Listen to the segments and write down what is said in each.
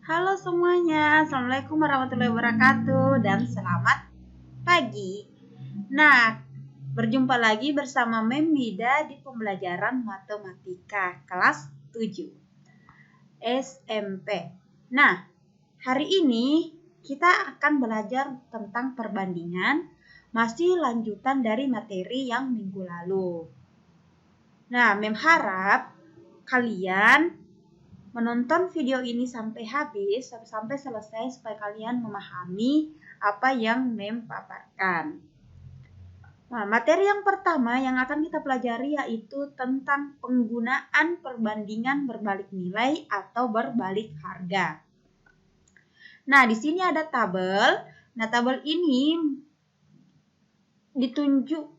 Halo semuanya, Assalamualaikum warahmatullahi wabarakatuh dan selamat pagi. Nah, berjumpa lagi bersama Mem Nida di pembelajaran matematika kelas 7 SMP. Nah, hari ini kita akan belajar tentang perbandingan, masih lanjutan dari materi yang minggu lalu. Nah, Mem harap kalian menonton video ini sampai habis, sampai selesai supaya kalian memahami apa yang Mem paparkan. Nah, materi yang pertama yang akan kita pelajari yaitu tentang penggunaan perbandingan berbalik nilai atau berbalik harga. Nah, di sini ada tabel. Nah, tabel ini ditunjukkan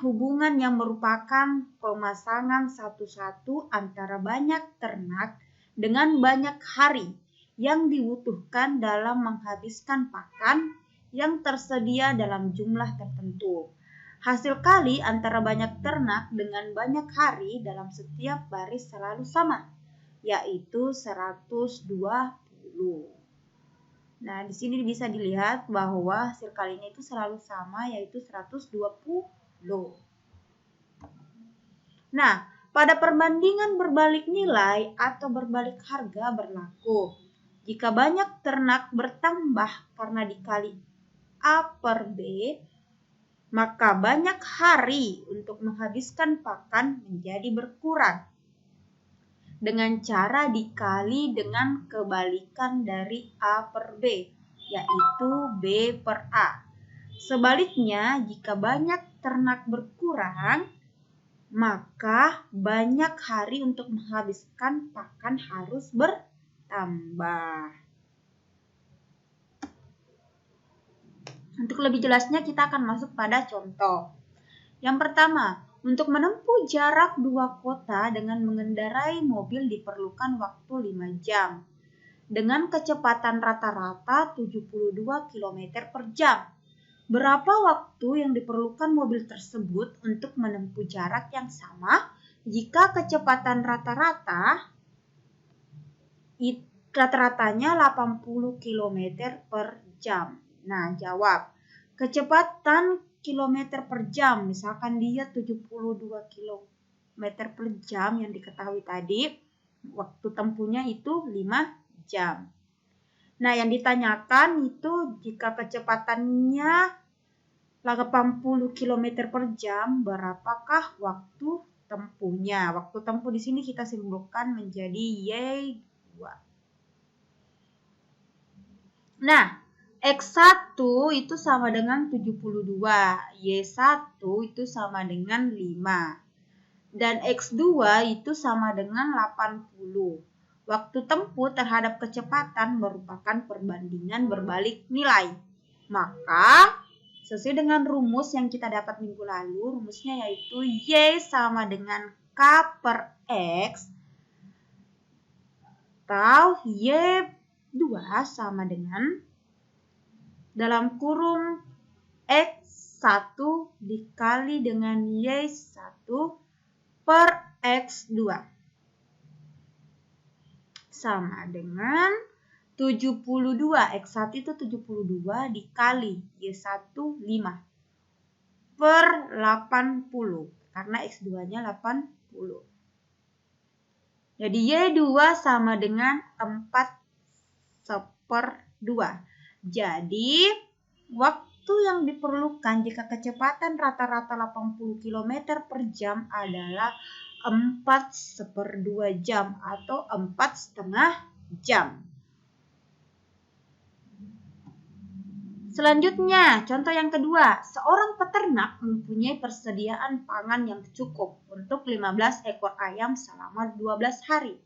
hubungan yang merupakan pemasangan satu-satu antara banyak ternak dengan banyak hari yang dibutuhkan dalam menghabiskan pakan yang tersedia dalam jumlah tertentu. Hasil kali antara banyak ternak dengan banyak hari dalam setiap baris selalu sama, yaitu 120. Nah, di sini bisa dilihat bahwa hasil kalinya itu selalu sama, yaitu 120. Nah, pada perbandingan berbalik nilai atau berbalik harga berlaku jika banyak ternak bertambah karena dikali A per B, maka banyak hari untuk menghabiskan pakan menjadi berkurang dengan cara dikali dengan kebalikan dari A per B, yaitu B per A. Sebaliknya, jika banyak ternak berkurang, maka banyak hari untuk menghabiskan pakan harus bertambah. Untuk lebih jelasnya kita akan masuk pada contoh. Yang pertama, untuk menempuh jarak 2 kota dengan mengendarai mobil diperlukan waktu 5 jam. Dengan kecepatan rata-rata 72 km per jam. Berapa waktu yang diperlukan mobil tersebut untuk menempuh jarak yang sama jika kecepatan rata-ratanya 80 km per jam? Nah, jawab. Kecepatan kilometer per jam, misalkan dia 72 km per jam yang diketahui tadi, waktu tempuhnya itu 5 jam. Nah, yang ditanyakan itu jika kecepatannya 80 km per jam, berapakah waktu tempuhnya? Waktu tempuh di sini kita simbolkan menjadi Y2. Nah, X1 itu sama dengan 72, Y1 itu sama dengan 5, dan X2 itu sama dengan 80. Waktu tempuh terhadap kecepatan merupakan perbandingan berbalik nilai. Maka, sesuai dengan rumus yang kita dapat minggu lalu, rumusnya yaitu Y sama dengan K per X, atau Y2 sama dengan dalam kurung X1 dikali dengan Y1 per X2 sama dengan 72. X1 itu 72 dikali Y1 5 per 80 karena X2-nya 80. Jadi Y2 sama dengan 4/2. Jadi waktu yang diperlukan jika kecepatan rata-rata 80 km per jam adalah 4/2 jam atau 4,5 jam. Selanjutnya, contoh yang kedua, seorang peternak mempunyai persediaan pangan yang cukup untuk 15 ekor ayam selama 12 hari.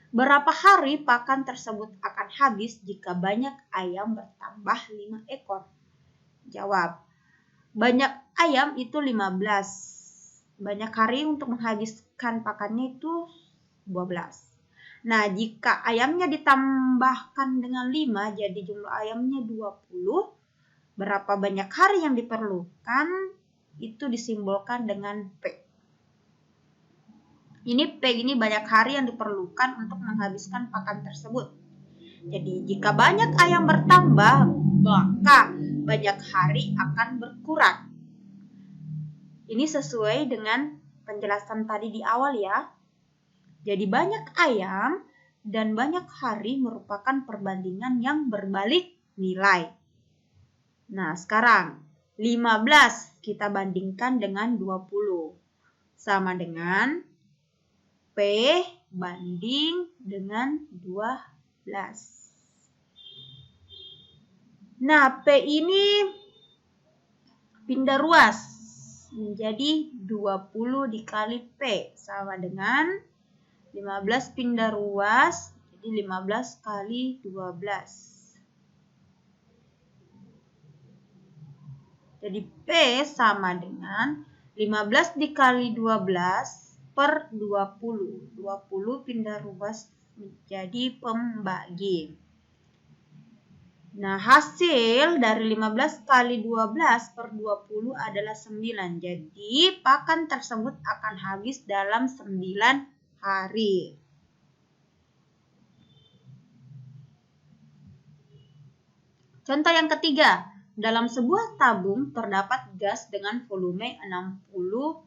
Berapa hari pakan tersebut akan habis jika banyak ayam bertambah 5 ekor? Jawab. Banyak ayam itu 15. Banyak hari untuk menghabiskan pakannya itu 12. Nah, jika ayamnya ditambahkan dengan 5, jadi jumlah ayamnya 20. Berapa banyak hari yang diperlukan? Itu disimbolkan dengan P. Ini P ini banyak hari yang diperlukan untuk menghabiskan pakan tersebut. Jadi jika banyak A yang bertambah, maka banyak hari akan berkurang. Ini sesuai dengan penjelasan tadi di awal ya. Jadi banyak ayam dan banyak hari merupakan perbandingan yang berbalik nilai. Nah, sekarang 15 kita bandingkan dengan 20. Sama dengan P banding dengan 12. Nah, P ini pindah ruas menjadi 20 dikali P sama dengan 15 pindah ruas, jadi 15 kali 12. Jadi P sama dengan 15 dikali 12 per 20. 20 pindah ruas menjadi pembagi. Nah, hasil dari 15 kali 12 per 20 adalah 9. Jadi, pakan tersebut akan habis dalam 9 hari. Contoh yang ketiga, dalam sebuah tabung terdapat gas dengan volume 60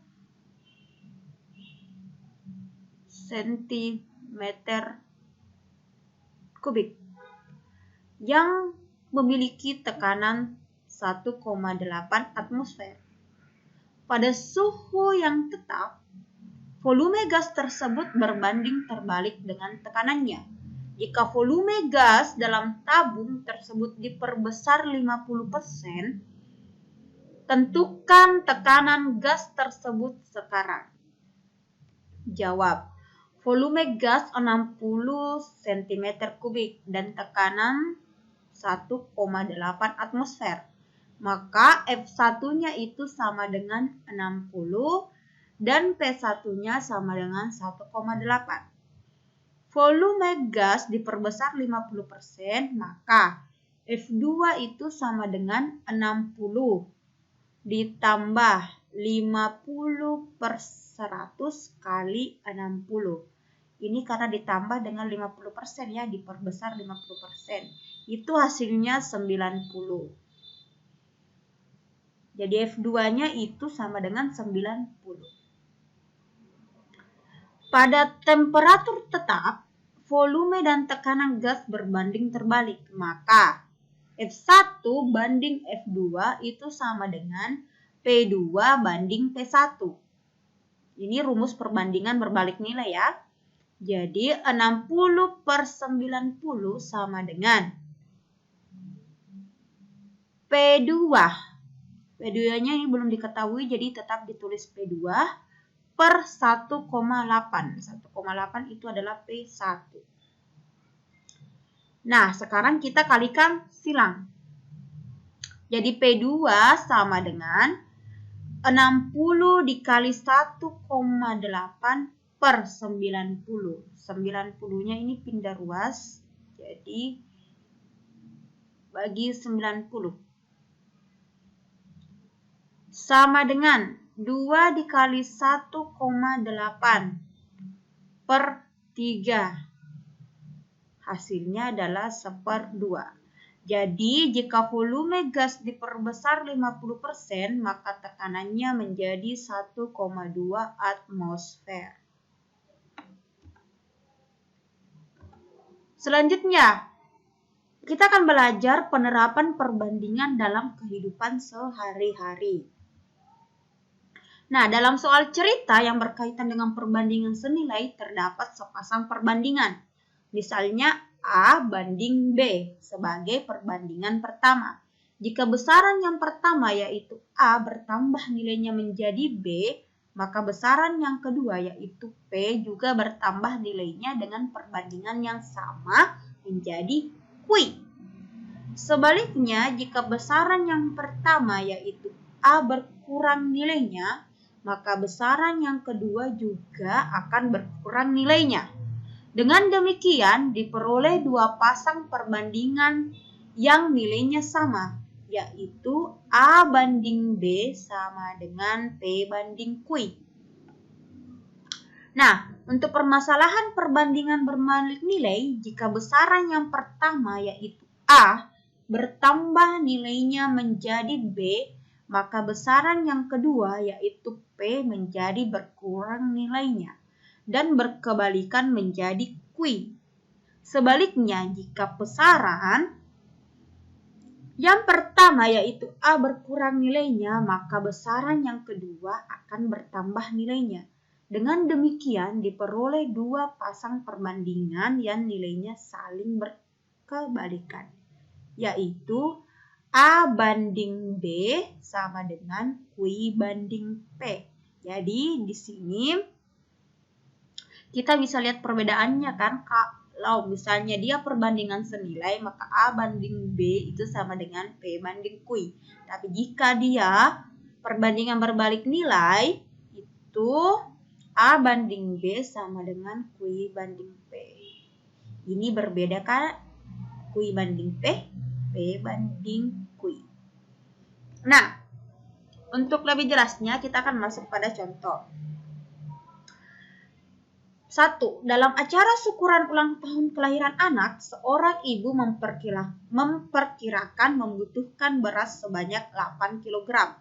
cm3 yang memiliki tekanan 1,8 atmosfer. Pada suhu yang tetap, volume gas tersebut berbanding terbalik dengan tekanannya. Jika volume gas dalam tabung tersebut diperbesar 50%, tentukan tekanan gas tersebut sekarang. Jawab, volume gas 60 cm3 dan tekanan 1,8 atmosfer. Maka F1-nya itu sama dengan 60 dan P1-nya sama dengan 1,8. Volume gas diperbesar 50%, maka F2 itu sama dengan 60 ditambah 50 per 100 kali 60. Ini karena ditambah dengan 50% ya, diperbesar 50%. Itu hasilnya 90. Jadi F2-nya itu sama dengan 90. Pada temperatur tetap, volume dan tekanan gas berbanding terbalik. Maka F1 banding F2 itu sama dengan P2 banding P1. Ini rumus perbandingan berbalik nilai ya. Jadi 60 per 90 sama dengan P2. P2-nya ini belum diketahui, jadi tetap ditulis P2 per 1,8. 1,8 itu adalah P1. Nah, sekarang kita kalikan silang. Jadi P2 sama dengan 60 dikali 1,8 per 90. 90-nya ini pindah ruas, jadi bagi 90. Sama dengan 2 dikali 1,8 per 3. Hasilnya adalah 1/2. Jadi jika volume gas diperbesar 50%, maka tekanannya menjadi 1,2 atmosfer. Selanjutnya, kita akan belajar penerapan perbandingan dalam kehidupan sehari-hari. Nah, dalam soal cerita yang berkaitan dengan perbandingan senilai terdapat sepasang perbandingan. Misalnya A banding B sebagai perbandingan pertama. Jika besaran yang pertama yaitu A bertambah nilainya menjadi B, maka besaran yang kedua yaitu P juga bertambah nilainya dengan perbandingan yang sama menjadi Q. Sebaliknya, jika besaran yang pertama yaitu A berkurang nilainya, maka besaran yang kedua juga akan berkurang nilainya. Dengan demikian, diperoleh dua pasang perbandingan yang nilainya sama, yaitu A banding B sama dengan P banding Q. Nah, untuk permasalahan perbandingan berbalik nilai, jika besaran yang pertama yaitu A bertambah nilainya menjadi B, maka besaran yang kedua yaitu P menjadi berkurang nilainya dan berkebalikan menjadi Q. Sebaliknya, jika besaran yang pertama yaitu A berkurang nilainya, maka besaran yang kedua akan bertambah nilainya. Dengan demikian diperoleh dua pasang perbandingan yang nilainya saling berkebalikan, yaitu A banding B sama dengan Q banding P. Jadi di sini kita bisa lihat perbedaannya kan, kalau misalnya dia perbandingan senilai, maka A banding B itu sama dengan P banding Q. Tapi jika dia perbandingan berbalik nilai, itu A banding B sama dengan Q banding P. Ini berbeda kan? Q banding P, P banding Q. Nah, untuk lebih jelasnya kita akan masuk pada contoh. 1. Dalam acara syukuran ulang tahun kelahiran anak, seorang ibu memperkirakan membutuhkan beras sebanyak 8 kg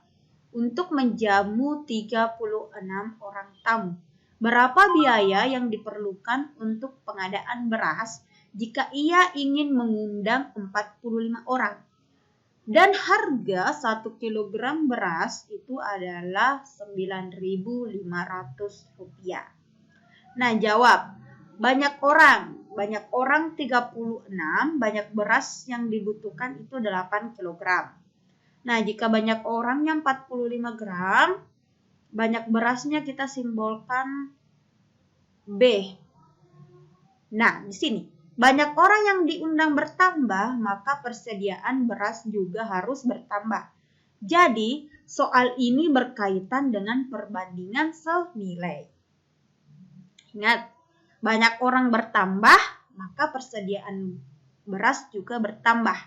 untuk menjamu 36 orang tamu. Berapa biaya yang diperlukan untuk pengadaan beras jika ia ingin mengundang 45 orang? Dan harga 1 kg beras itu adalah Rp9.500. Nah, jawab. Banyak orang 36, banyak beras yang dibutuhkan itu 8 kg. Nah, jika banyak orangnya 45 gram, banyak berasnya kita simbolkan B. Nah, di sini banyak orang yang diundang bertambah, maka persediaan beras juga harus bertambah. Jadi, soal ini berkaitan dengan perbandingan senilai. Ingat, banyak orang bertambah, maka persediaan beras juga bertambah.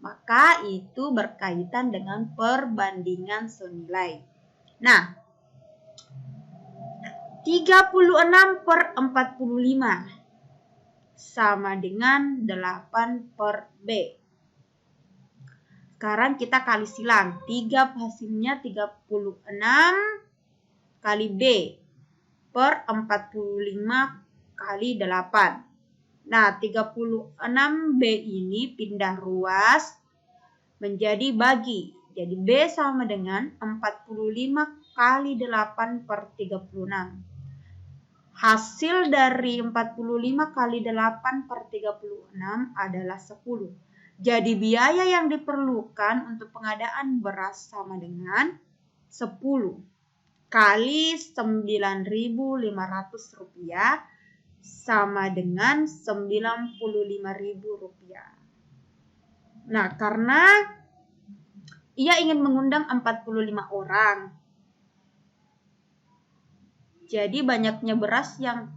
Maka itu berkaitan dengan perbandingan senilai. Nah, 36/45 sama dengan 8/B. Sekarang kita kali silang. 3 hasilnya 36 kali B per 45 kali 8. Nah, 36B ini pindah ruas menjadi bagi. Jadi B sama dengan 45 kali 8 per 36. Hasil dari 45 kali 8 per 36 adalah 10. Jadi biaya yang diperlukan untuk pengadaan beras sama dengan 10 kali Rp9.500 sama dengan Rp95.000. Nah, karena ia ingin mengundang 45 orang, jadi banyaknya beras yang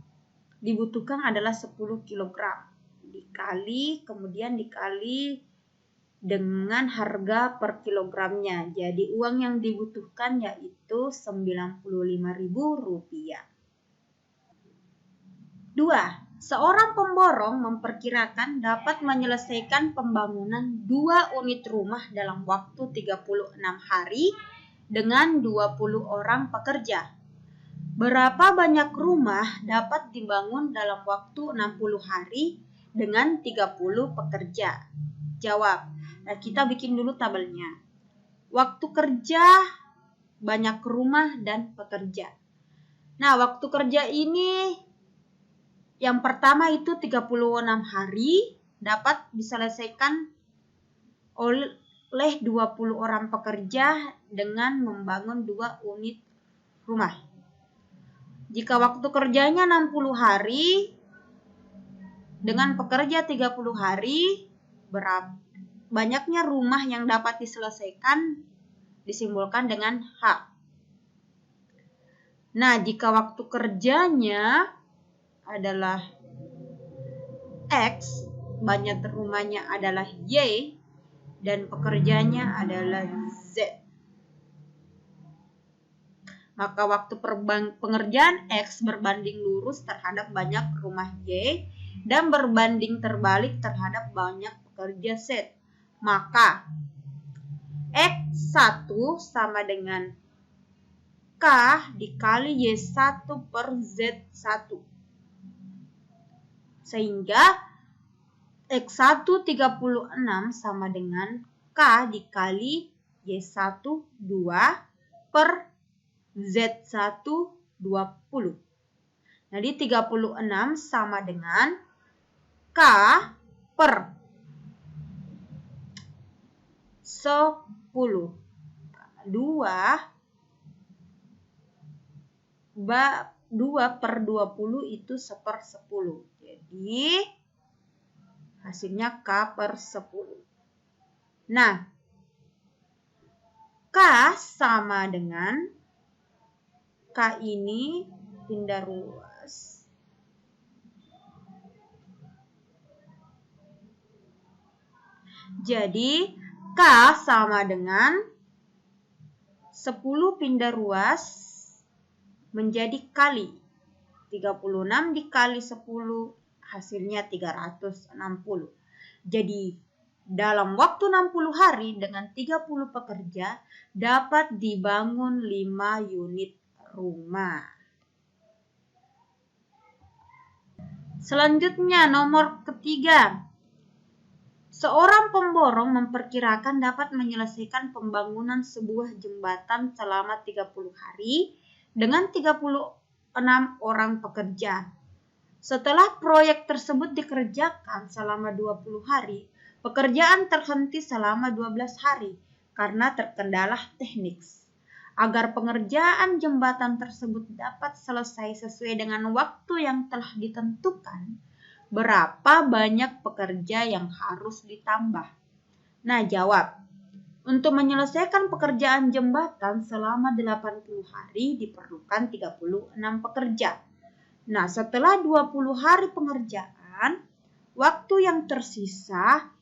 dibutuhkan adalah 10 kg. Kemudian dikali dengan harga per kilogramnya. Jadi uang yang dibutuhkan yaitu Rp95.000. 2. Seorang pemborong memperkirakan dapat menyelesaikan pembangunan 2 unit rumah dalam waktu 36 hari dengan 20 orang pekerja. Berapa banyak rumah dapat dibangun dalam waktu 60 hari dengan 30 pekerja? Jawab. Nah, kita bikin dulu tabelnya. Waktu kerja, banyak rumah, dan pekerja. Nah, waktu kerja ini yang pertama itu 36 hari dapat diselesaikan oleh 20 orang pekerja dengan membangun 2 unit rumah. Jika waktu kerjanya 60 hari dengan pekerja 30 hari, banyaknya rumah yang dapat diselesaikan disimbolkan dengan H. Nah, jika waktu kerjanya adalah X, banyak rumahnya adalah Y, dan pekerjanya adalah Z. Maka waktu pengerjaan X berbanding lurus terhadap banyak rumah Y dan berbanding terbalik terhadap banyak pekerja Z. Maka X1 sama dengan K dikali Y1 per Z1. Sehingga X1 36 sama dengan K dikali Y1 2 per Z1 20. Jadi 36 sama dengan K per 10. 2 per 20 itu 1/10. Jadi hasilnya K per 10. Nah, K sama dengan K ini pindah ruas. Jadi K sama dengan 10 pindah ruas menjadi kali. 36 dikali 10 hasilnya 360. Jadi dalam waktu 60 hari dengan 30 pekerja dapat dibangun 5 unit rumah. Selanjutnya nomor ketiga. Seorang pemborong memperkirakan dapat menyelesaikan pembangunan sebuah jembatan selama 30 hari dengan 36 orang pekerja. Setelah proyek tersebut dikerjakan selama 20 hari, pekerjaan terhenti selama 12 hari karena terkendala teknis. Agar pengerjaan jembatan tersebut dapat selesai sesuai dengan waktu yang telah ditentukan, berapa banyak pekerja yang harus ditambah? Nah, jawab. Untuk menyelesaikan pekerjaan jembatan selama 80 hari diperlukan 36 pekerja. Nah, setelah 20 hari pengerjaan, waktu yang tersisa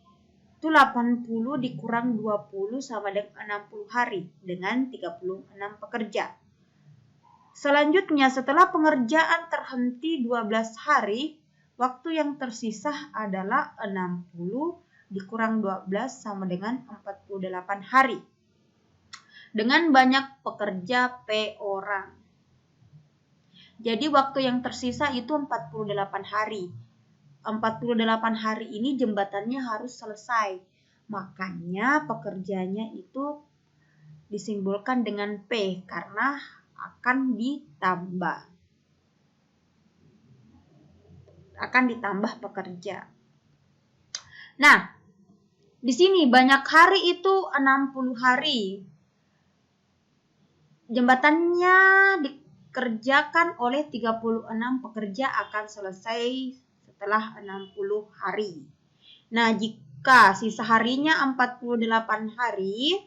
itu 80 dikurang 20 sama dengan 60 hari dengan 36 pekerja. Selanjutnya, setelah pengerjaan terhenti 12 hari, waktu yang tersisa adalah 60 dikurang 12 sama dengan 48 hari. Dengan banyak pekerja P orang. Jadi waktu yang tersisa itu 48 hari. 48 hari ini jembatannya harus selesai. Makanya pekerjanya itu disimbolkan dengan P karena akan ditambah. Akan ditambah pekerja. Nah, di sini banyak hari itu 60 hari. Jembatannya dikerjakan oleh 36 pekerja akan selesai setelah 60 hari. Nah, jika sisa harinya 48 hari,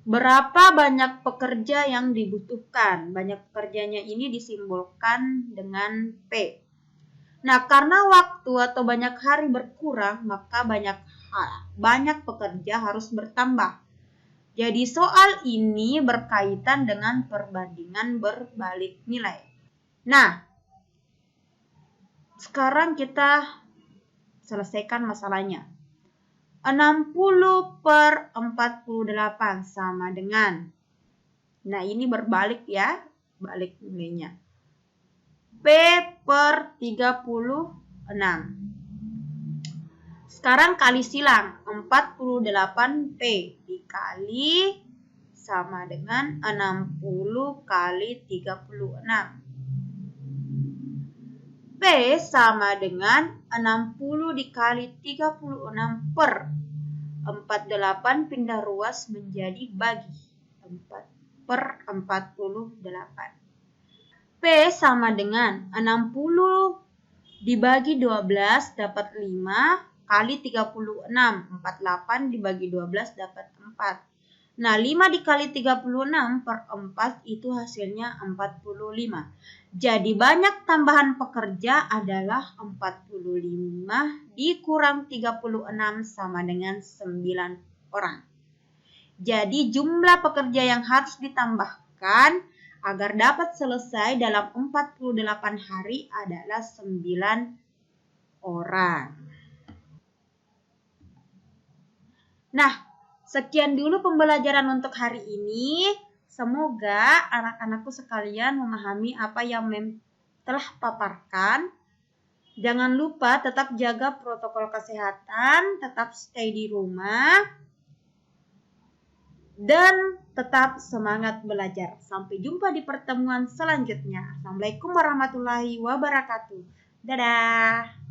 berapa banyak pekerja yang dibutuhkan? Banyak pekerjanya ini disimbolkan dengan P. Nah, karena waktu atau banyak hari berkurang, maka banyak pekerja harus bertambah. Jadi soal ini berkaitan dengan perbandingan berbalik nilai. Nah, sekarang kita selesaikan masalahnya. 60 per 48 sama dengan. Nah, ini berbalik ya, balik nilainya. P per 36. Sekarang kali silang. 48 P dikali sama dengan 60 kali 36. P sama dengan 60 dikali 36 per 48 pindah ruas menjadi bagi 4 per 48. P sama dengan 60 dibagi 12 dapat 5 kali 36. 48 dibagi 12 dapat 4. Nah, 5 dikali 36 per 4 itu hasilnya 45. Jadi banyak tambahan pekerja adalah 45 dikurang 36 sama dengan 9 orang. Jadi jumlah pekerja yang harus ditambahkan agar dapat selesai dalam 48 hari adalah 9 orang. Nah, sekian dulu pembelajaran untuk hari ini. Semoga anak-anakku sekalian memahami apa yang telah paparkan. Jangan lupa tetap jaga protokol kesehatan, tetap stay di rumah, dan tetap semangat belajar. Sampai jumpa di pertemuan selanjutnya. Assalamualaikum warahmatullahi wabarakatuh. Dadah.